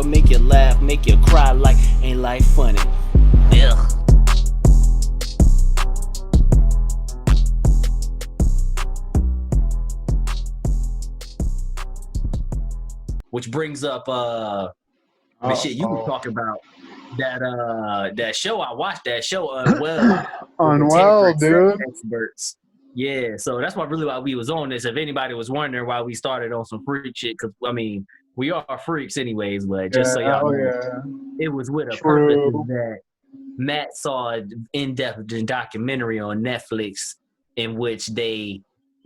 or make you laugh, make you cry like Ain't Life Funny. Ugh. Which brings up the shit you were talking about. That show, I watched that show, Unwell. Unwell, dude. Experts. Yeah, so that's why we was on this. If anybody was wondering why we started on some freak shit, because I mean, we are freaks anyways, but just so y'all know, it was with a purpose that Matt saw an in-depth documentary on Netflix in which they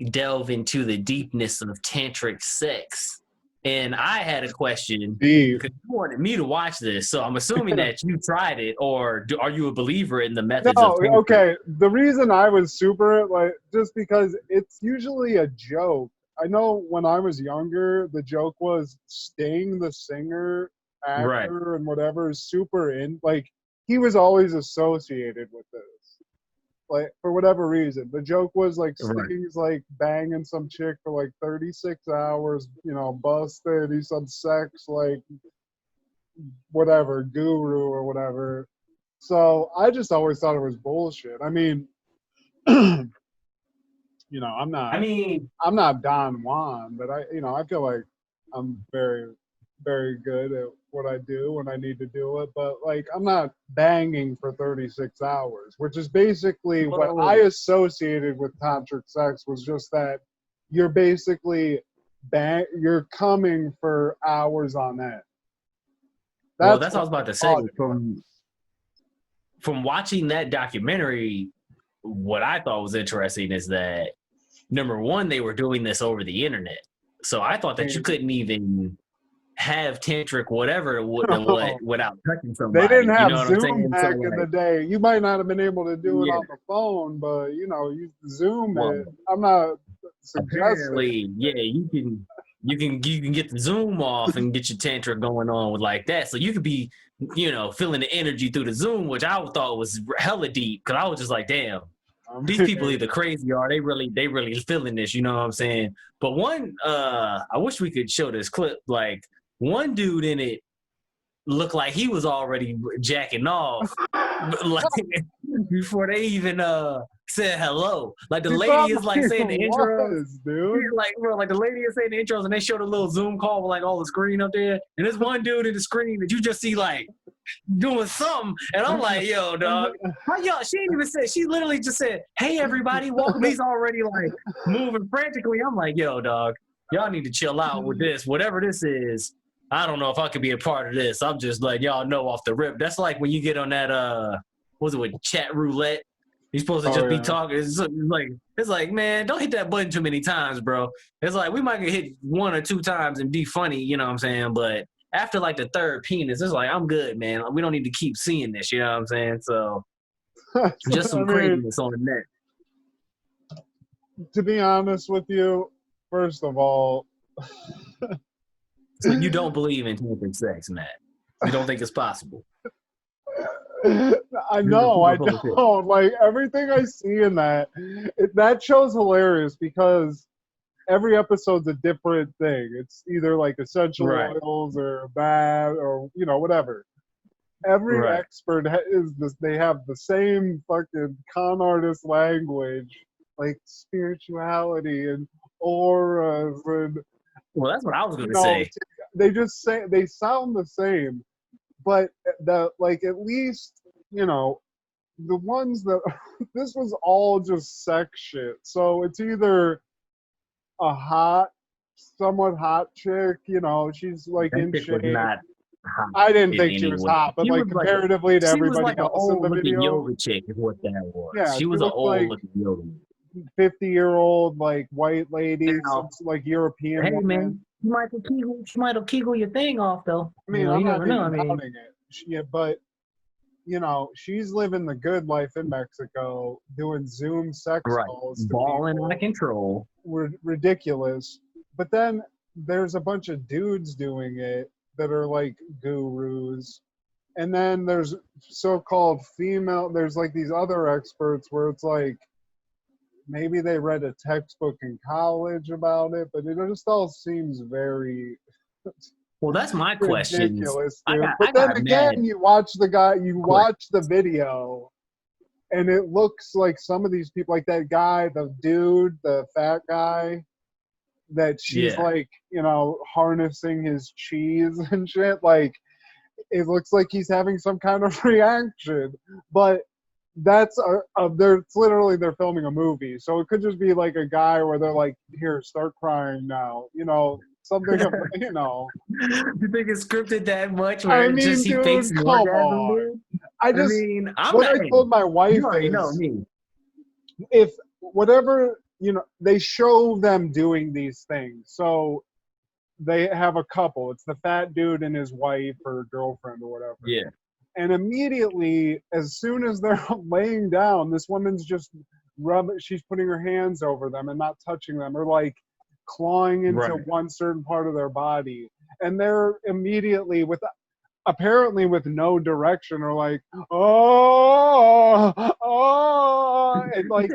delve into the deepness of Tantric Sex. And I had a question because you wanted me to watch this, so I'm assuming that you tried it, or are you a believer in the methods of Tantra? Okay. The reason I was super, just because it's usually a joke. I know when I was younger, the joke was Sting, the singer, actor, and whatever, is super he was always associated with this. For whatever reason. The joke was Sting's banging some chick for 36 hours, busted, he's some sex whatever, guru or whatever. So I just always thought it was bullshit. I mean, I'm not Don Juan, but I feel like I'm very, very good at what I do when I need to do it. But I'm not banging for 36 hours, which is basically what I associated with Tantric Sex, was just that you're basically you're coming for hours on end. That's what I was about to say. From watching that documentary, what I thought was interesting is that, number one, they were doing this over the internet. So I thought that you couldn't even have tantric whatever without touching somebody. They didn't have Zoom saying? back in the day. You might not have been able to do it on the phone, but you Zoom it. I'm not suggesting. Apparently, you can get the Zoom off and get your tantra going on with that. So you could be, feeling the energy through the Zoom, which I thought was hella deep, because I was just like, damn. These people either crazy or they really feeling this, you know what I'm saying? But one, I wish we could show this clip. One dude in it looked like he was already jacking off, before they even said hello. The lady is saying the intros, dude. The lady is saying the intros, and they showed a little Zoom call with all the screen up there, and there's one dude in the screen that you just see doing something, and I'm like, yo, dog, how y'all? She didn't even say. She literally just said, "Hey, everybody, welcome." He's already moving frantically. I'm like, yo, dog, y'all need to chill out with this. Whatever this is, I don't know if I could be a part of this. I'm just letting y'all know off the rip. That's like when you get on that what was it, with chat roulette? You're supposed to just be talking. It's like, man, don't hit that button too many times, bro. It's we might get hit 1 or 2 times and be funny, you know what I'm saying? But after the third penis, it's I'm good, man. We don't need to keep seeing this, you know what I'm saying? So just some craziness on the net. To be honest with you, first of all, so you don't believe in tantric sex, Matt? You don't think it's possible? I know, I don't. Everything I see in that show's hilarious, because every episode's a different thing. It's either essential oils or bad or whatever. Every expert they have the same fucking con artist language, spirituality and auras and. Well, that's what I was going to say. They sound the same, but at least the ones that this was all just sex shit. So it's either a somewhat hot chick, she's in shape. Not hot. I didn't think she was hot, but comparatively to everybody else in the video, yoga chick is what that was. Yeah, she was an old looking yoga. 50-year-old white lady, some, European. Hey woman. Man, she might have kegel your thing off though. I mean, I'm not doubting it. But she's living the good life in Mexico, doing Zoom sex calls, balling out of control. Ridiculous. But then there's a bunch of dudes doing it that are gurus, and then there's so-called female. There's these other experts where it's maybe they read a textbook in college about it, but it just all seems very. Well, that's my question. Ridiculous, I dude. got But then mad. again, you watch the video, and it looks like some of these people, like that guy, the dude, the fat guy, that she's like, harnessing his cheese and shit. Like, it looks like he's having some kind of reaction. But that's they're filming a movie, so it could just be like a guy where they're like, here, start crying now, something. You think it's scripted that much? I mean, dude, come on. I told my wife, you already know me. If whatever, they show them doing these things, so they have a couple. It's the fat dude and his wife or girlfriend or whatever. Yeah. And immediately, as soon as they're laying down, this woman's just she's putting her hands over them and not touching them, or like clawing into one certain part of their body. And they're immediately, apparently with no direction, or like, oh, and like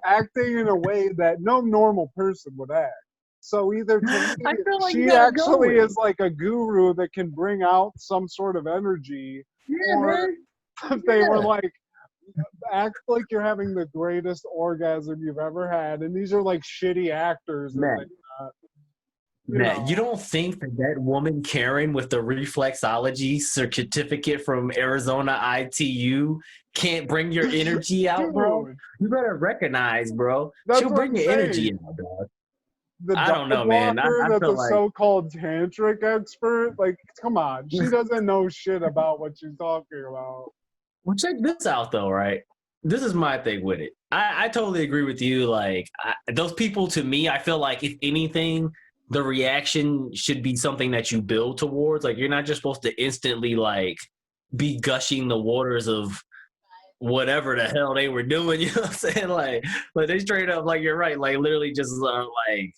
acting in a way that no normal person would act. So either to me, she actually is like a guru that can bring out some sort of energy, or they were like, act like you're having the greatest orgasm you've ever had, and these are like shitty actors. You don't think that woman Karen with the reflexology certificate from Arizona ITU can't bring your energy out, bro? You better recognize, bro. She'll bring your energy out, dog. I don't know, man. That's a so-called tantric expert. Like, come on, she doesn't know shit about what she's talking about. Well, check this out, though, right? This is my thing with it. I totally agree with you. Like, those people, to me, I feel like if anything, the reaction should be something that you build towards. Like, you're not just supposed to instantly like be gushing the waters of whatever the hell they were doing. You know what I'm saying? Like they straight up, like, you're right. Like, literally just like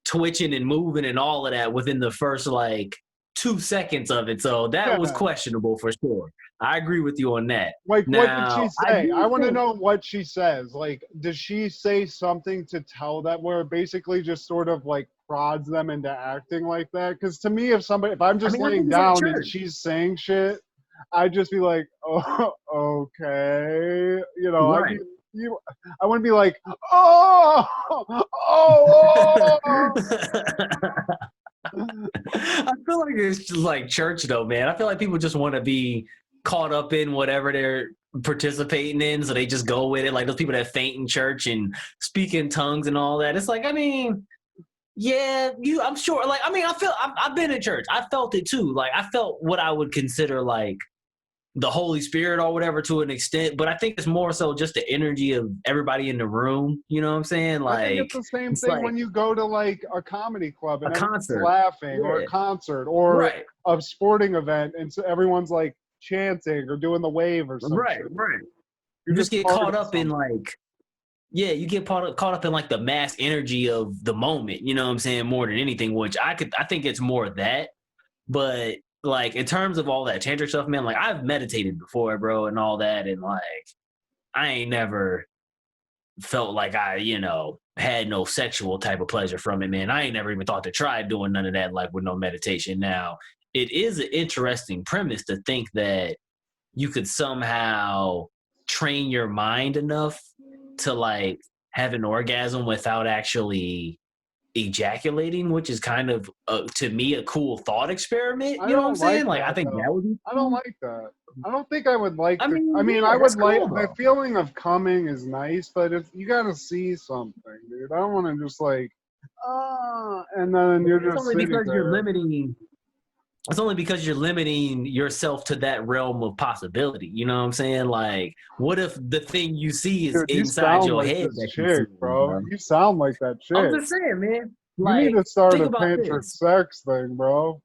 twitching and moving and all of that within the first like 2 seconds of it. So that was questionable for sure. I agree with you on that. Like, what did she say? I want to know what she says. Like, does she say something to tell them, where it basically just sort of like prods them into acting like that? Because to me, if I'm just laying down and she's saying shit, I'd just be like, oh, okay. Right. I wouldn't be like, oh. I feel like it's just like church, though, man. I feel like people just want to be caught up in whatever they're participating in, so they just go with it. Like those people that faint in church and speak in tongues and all that. It's like, I mean, yeah, I'm sure. Like, I mean, I've been in church. I felt it too. Like, I felt what I would consider like the Holy Spirit or whatever to an extent, but I think it's more so just the energy of everybody in the room. You know what I'm saying? Like, I think it's the same thing when you go to like a comedy club and everyone's laughing, or a concert, or a sporting event, and so everyone's like chanting or doing the wave or something. Right. You just get caught up in like, you get caught up in like the mass energy of the moment. You know what I'm saying? More than anything, which I think it's more that, but. Like, in terms of all that tantric stuff, man, like, I've meditated before, bro, and all that, and, like, I ain't never felt like I, had no sexual type of pleasure from it, man. I ain't never even thought to try doing none of that, like, with no meditation. Now, it is an interesting premise to think that you could somehow train your mind enough to, like, have an orgasm without actually ejaculating, which is kind of to me a cool thought experiment. You know what I'm saying? Like, I think that would be cool. I don't like that. I don't think I would like I would like cool, the feeling of coming is nice, but if you gotta see something, dude, I don't want to just like and then you're just only because you're limiting. It's only because you're limiting yourself to that realm of possibility. You know what I'm saying? Like, what if the thing you see is inside your head? That chick, bro. You sound like that chick. I'm just saying, man. Like, you need to start a Tantric Sex thing, bro.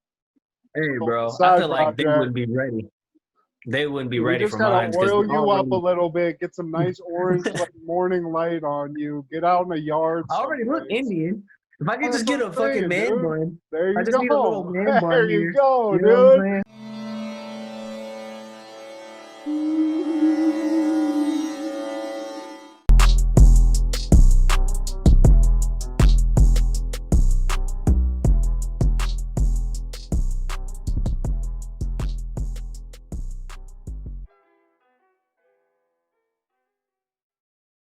Hey, bro. I feel like they wouldn't be ready. They wouldn't be ready for mine. Just gotta oil you up a little bit. Get some nice orange morning light on you. Get out in the yard. I already look Indian. If I could just get a fucking man bun. There you go. I just need a little man bun. There you go, dude.